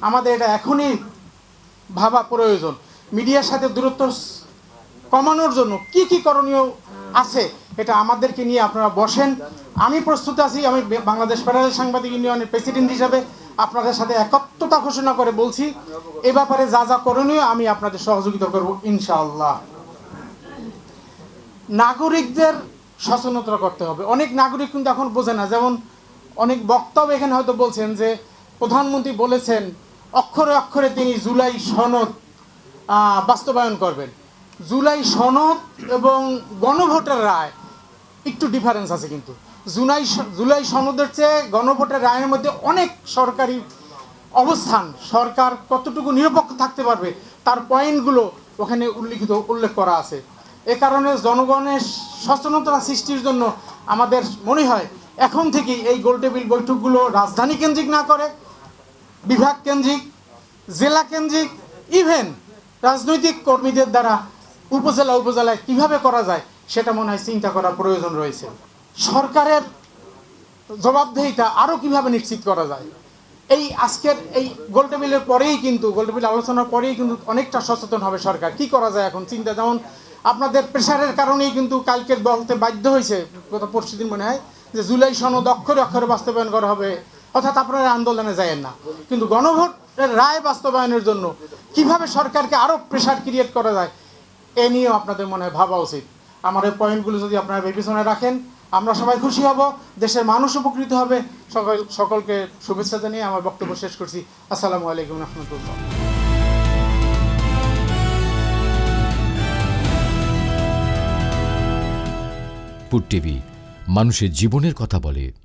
আমাদের এটা এখনই ভাবা প্রয়োজন। মিডিয়ার সাথে দূরত্ব কমানোর জন্য কি কি করণীয় আছে এটা আমাদেরকে নিয়ে আপনারা বসেন। আমি প্রস্তুত আছি। আমি বাংলাদেশ ফেডারেল সাংবাদিক ইউনিয়নের প্রেসিডেন্ট হিসাবে আপনাদের সাথে একত্রতা ঘোষণা করে বলছি, এ ব্যাপারে যা যা করণীয় আমি আপনাদের সহযোগিতা করব ইনশাআল্লাহ। নাগরিকদের সচেতনতা করতে হবে। অনেক নাগরিক কিন্তু এখন বোঝে না। যেমন অনেক বক্তব্য এখানে হয়তো বলছেন যে প্রধানমন্ত্রী বলেছেন অক্ষরে অক্ষরে তিনি জুলাই সনদ বাস্তবায়ন করবেন। জুলাই সনদ এবং গণভোটের রায় একটু ডিফারেন্স আছে, কিন্তু জুলাই সনদের চেয়ে গণভোটের রায়ের মধ্যে অনেক সরকারি অবস্থান, সরকার কতটুকু নিরপেক্ষ থাকতে পারবে তার পয়েন্টগুলো ওখানে উল্লেখ করা আছে। এ কারণে জনগণের সচেতনতা সৃষ্টির জন্য আমাদের মনে হয় এখন থেকেই এই গোলটেবিল বৈঠকগুলো রাজধানী কেন্দ্রিক না করে বিভাগ কেন্দ্রিক, জেলা কেন্দ্রিক, ইভেন রাজনৈতিক কর্মীদের দ্বারা উপজেলায় কিভাবে করা যায় সেটা মনে হয় চিন্তা করার প্রয়োজন রয়েছে। সরকারের জবাবদিহিতা আরও কিভাবে নিশ্চিত করা যায়, এই আজকের এই গোলটেবিলের পরেই কিন্তু গোলটেবিল আলোচনার পরেই কিন্তু অনেকটা সচেতন হবে সরকার। কি করা যায় এখন চিন্তা, যেমন আপনাদের প্রেশারের কারণেই কিন্তু কালকে বলতে বাধ্য হয়েছে, গত পরশুদিন মনে হয়, যে জুলাই সনদ অক্ষরে অক্ষরে বাস্তবায়ন করা হবে, অর্থাৎ আপনারা আন্দোলনে যায়েন না। কিন্তু গণভোটের রায় বাস্তবায়নের জন্য কিভাবে সরকারকে আরও প্রেশার ক্রিয়েট করা যায় এ নিয়েও আপনাদের মনে হয় ভাবা উচিত। আমার এই পয়েন্টগুলো যদি আপনারা বিবেচনায় রাখেন আমরা সবাই খুশি হব, দেশের মানুষ উপকৃত হবে। সকলকে শুভেচ্ছা জানিয়ে আমার বক্তব্য শেষ করছি। আসসালামু আলাইকুম রহমতুল্লাহ। পুট টিভি মানুষের জীবনের কথা বলে।